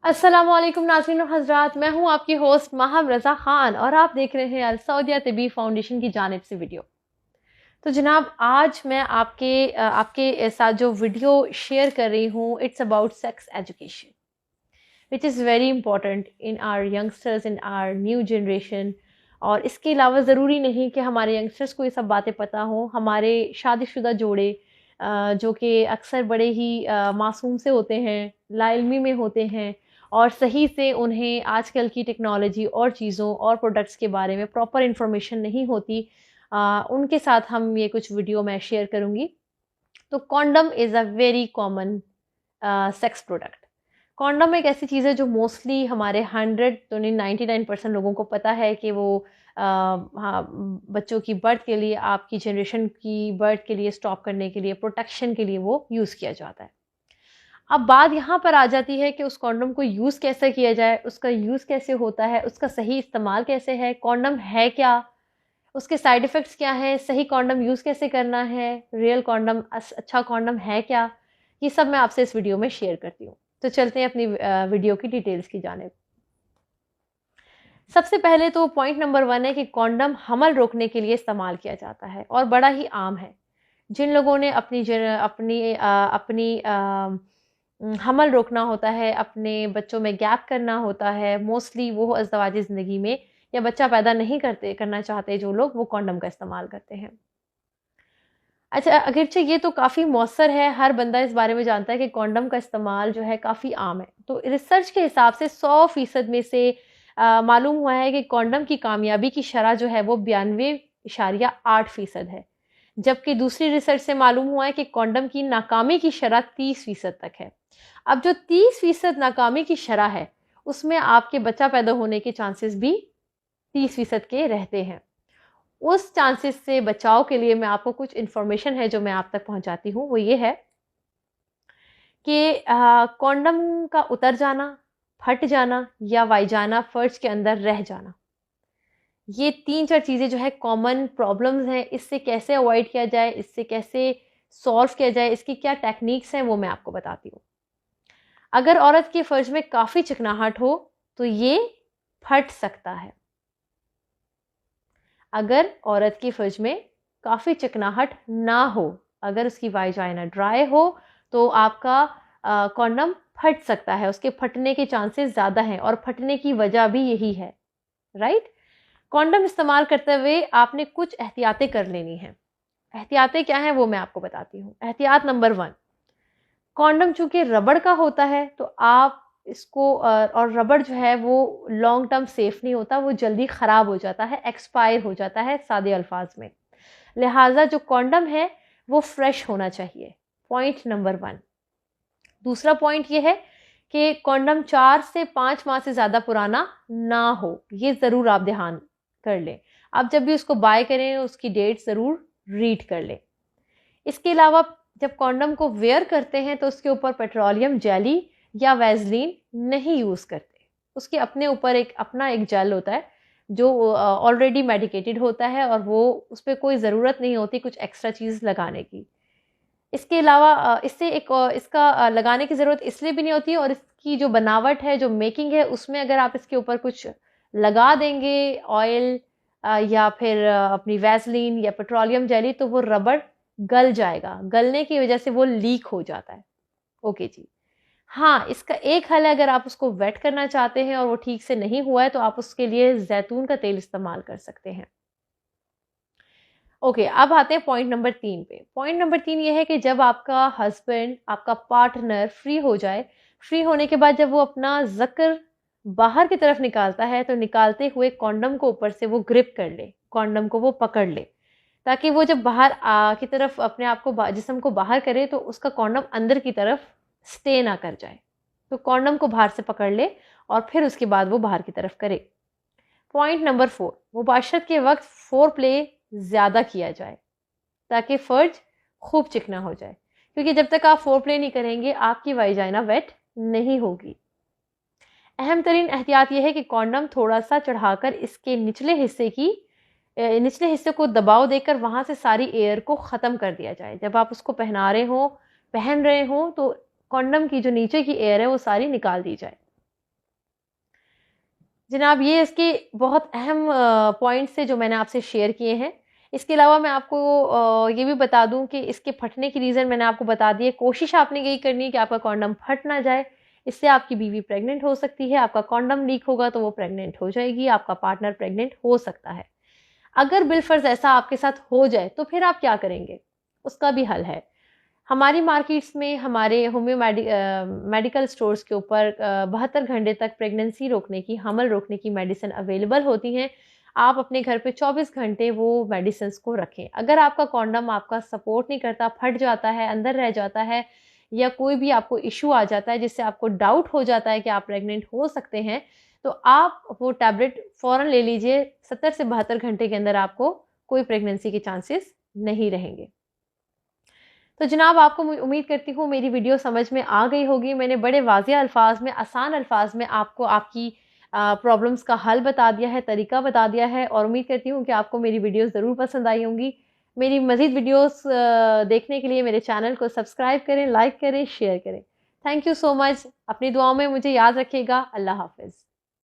अस्सलामुअलैकुम नाज़रीन और हज़रात, मैं हूं आपकी होस्ट माहम रज़ा ख़ान और आप देख रहे हैं अल सऊदिया तिबी फाउंडेशन की जानिब से वीडियो। तो जनाब, आज मैं आपके साथ जो वीडियो शेयर कर रही हूं, it's about sex education which is very important in are youngsters, in are new generation. और इसके अलावा ज़रूरी नहीं कि हमारे यंगस्टर्स को ये सब बातें पता हों। हमारे शादीशुदा जोड़े जो कि अक्सर बड़े ही मासूम से होते हैं, लाइल्मी में होते हैं और सही से उन्हें आजकल की टेक्नोलॉजी और चीज़ों और प्रोडक्ट्स के बारे में प्रॉपर इन्फॉर्मेशन नहीं होती। उनके साथ हम ये कुछ वीडियो मैं शेयर करूँगी। तो condom is a very common sex product. Condom एक ऐसी चीज़ है जो मोस्टली हमारे 100 तो नहीं 99% लोगों को पता है कि वो हाँ, बच्चों की बर्थ के लिए, आपकी जनरेशन की बर्थ के लिए स्टॉप करने के लिए, प्रोटेक्शन के लिए वो यूज़ किया जाता है। अब बात यहाँ पर आ जाती है कि उस कॉन्डम को यूज़ कैसे किया जाए, उसका यूज़ कैसे होता है, उसका सही इस्तेमाल कैसे है, कॉन्डम है क्या, उसके साइड इफ़ेक्ट्स क्या हैं, सही कॉन्डम यूज़ कैसे करना है, रियल कॉन्डम अच्छा कॉन्डम है क्या? ये सब मैं आपसे इस वीडियो में शेयर करती हूँ। तो चलते हैं अपनी वीडियो की डिटेल्स की जानिब। सबसे पहले तो पॉइंट नंबर 1 है कि कॉन्डम हमल रोकने के लिए इस्तेमाल किया जाता है और बड़ा ही आम है। जिन लोगों ने अपनी हमल रोकना होता है, अपने बच्चों में गैप करना होता है, मोस्टली वो अज़दवाजी ज़िंदगी में या बच्चा पैदा नहीं करना चाहते जो लोग, वो कॉन्डम का इस्तेमाल करते हैं। अच्छा, अगरचे ये तो काफ़ी मौसर है, हर बंदा इस बारे में जानता है कि कॉन्डम का इस्तेमाल जो है काफ़ी आम है। तो रिसर्च के हिसाब से 100% में से मालूम हुआ है कि कॉन्डम की कामयाबी की शरह जो है वो 92.8% है। जबकि दूसरी रिसर्च से मालूम हुआ है कि कॉन्डम की नाकामी की शरह 30% तक है। अब जो 30% नाकामी की शरह है, उसमें आपके बच्चा पैदा होने के चांसेस भी 30% के रहते हैं। उस चांसेस से बचाव के लिए मैं आपको कुछ इन्फॉर्मेशन है जो मैं आप तक पहुंचाती हूँ, वो ये है कि कॉन्डम का उतर जाना, फट जाना या वाइजाना फर्ज के अंदर रह जाना, ये 3-4 चीज़ें जो है कॉमन प्रॉब्लम्स हैं। इससे कैसे अवॉइड किया जाए, इससे कैसे सॉल्व किया जाए, इसकी क्या टेक्निक्स हैं, वो मैं आपको बताती हूँ। अगर औरत के फर्ज में काफ़ी चिकनाहट हो तो ये फट सकता है। अगर औरत की फर्ज में काफ़ी चिकनाहट ना हो, अगर उसकी वाइजाइना ड्राई हो, तो आपका कॉन्डम फट सकता है, उसके फटने के चांसेस ज़्यादा हैं और फटने की वजह भी यही है, राइट? कॉन्डम इस्तेमाल करते हुए आपने कुछ एहतियातें कर लेनी हैं। एहतियातें क्या हैं वो मैं आपको बताती हूँ। एहतियात नंबर 1, कॉन्डम चूँकि रबड़ का होता है तो आप इसको और रबड़ जो है वो लॉन्ग टर्म सेफ नहीं होता, वो जल्दी ख़राब हो जाता है, एक्सपायर हो जाता है सादे अल्फाज में। लिहाजा जो कॉन्डम है वो फ्रेश होना चाहिए, पॉइंट नंबर 1। दूसरा पॉइंट ये है कि कॉन्डम 4 से 5 माह से ज़्यादा पुराना ना हो, ये ज़रूर आप ध्यान कर लें। आप जब भी उसको बाय करें उसकी डेट ज़रूर रीड कर लें। इसके अलावा जब कॉन्डम को वेयर करते हैं तो उसके ऊपर पेट्रोलियम जेली या वैसलीन नहीं यूज़ करते। उसके अपने ऊपर अपना एक जेल होता है जो ऑलरेडी मेडिकेटेड होता है और वो उस पे कोई ज़रूरत नहीं होती कुछ एक्स्ट्रा चीज़ लगाने की। इसके अलावा इसका लगाने की ज़रूरत इसलिए भी नहीं होती और इसकी जो बनावट है, जो मेकिंग है, उसमें अगर आप इसके ऊपर कुछ लगा देंगे ऑयल या फिर अपनी वैसलीन या पेट्रोलियम जेली, तो वो रबड़ गल जाएगा। गलने की वजह से वो लीक हो जाता है। ओके जी। हाँ, इसका एक हल है, अगर आप उसको वेट करना चाहते हैं और वो ठीक से नहीं हुआ है तो आप उसके लिए ज़ैतून का तेल इस्तेमाल कर सकते हैं। ओके, अब आते हैं पॉइंट नंबर 3 पे। पॉइंट नंबर 3 ये है कि जब आपका हस्बैंड, आपका पार्टनर फ्री हो जाए, फ्री होने के बाद जब वो अपना ज़कर बाहर की तरफ निकालता है, तो निकालते हुए कॉन्डम को ऊपर से वो ग्रिप कर ले, कॉन्डम को वो पकड़ ले, ताकि वो जब बाहर की तरफ अपने आप को जिस्म को बाहर करे तो उसका कॉन्डम अंदर की तरफ स्टे ना कर जाए। तो कॉन्डम को बाहर से पकड़ ले और फिर उसके बाद वो बाहर की तरफ करे। पॉइंट नंबर 4, मुबाशरत के वक्त फोर प्ले ज़्यादा किया जाए ताकि फर्ज खूब चिकना हो जाए, क्योंकि जब तक आप फोर प्ले नहीं करेंगे आपकी वाइजाइना वेट नहीं होगी। अहम तरीन एहतियात यह है कि कॉन्डम थोड़ा सा चढ़ाकर इसके निचले हिस्से को दबाव देकर वहां से सारी एयर को ख़त्म कर दिया जाए। जब आप उसको पहन रहे हो तो कॉन्डम की जो नीचे की एयर है वो सारी निकाल दी जाए। जनाब ये इसके बहुत अहम पॉइंट्स थे जो मैंने आपसे शेयर किए हैं। इसके अलावा मैं आपको ये भी बता दूं कि इसके फटने की रीज़न मैंने आपको बता दी है। कोशिश आपने यही करनी है कि आपका कॉन्डम फट ना जाए, इससे आपकी बीवी प्रेग्नेंट हो सकती है। आपका कॉन्डम लीक होगा तो वो प्रेग्नेंट हो जाएगी, आपका पार्टनर प्रेग्नेंट हो सकता है। अगर बिलफर्ज ऐसा आपके साथ हो जाए तो फिर आप क्या करेंगे? उसका भी हल है। हमारी मार्केट्स में हमारे मेडिकल स्टोर्स के ऊपर 72 घंटे तक प्रेगनेंसी रोकने की, हमल रोकने की मेडिसिन अवेलेबल होती हैं। आप अपने घर पे 24 घंटे वो मेडिसिन्स को रखें। अगर आपका कॉन्डम आपका सपोर्ट नहीं करता, फट जाता है, अंदर रह जाता है या कोई भी आपको इश्यू आ जाता है जिससे आपको डाउट हो जाता है कि आप प्रेग्नेंट हो सकते हैं, तो आप वो टैबलेट फ़ौरन ले लीजिए। 70 से 72 घंटे के अंदर आपको कोई प्रेगनेंसी के चांसेस नहीं रहेंगे। तो जनाब आपको उम्मीद करती हूँ मेरी वीडियो समझ में आ गई होगी। मैंने बड़े वाज़िह अल्फ़ाज़ में, आसान अल्फ़ाज़ में आपको आपकी प्रॉब्लम्स का हल बता दिया है, तरीका बता दिया है और उम्मीद करती हूँ कि आपको मेरी वीडियोज़ ज़रूर पसंद आई होंगी। मेरी मज़ीद वीडियोज़ देखने के लिए मेरे चैनल को सब्सक्राइब करें, लाइक करें, शेयर करें। Thank you so much. अपनी दुआओं में मुझे याद रखिएगा। अल्लाह हाफ़िज़।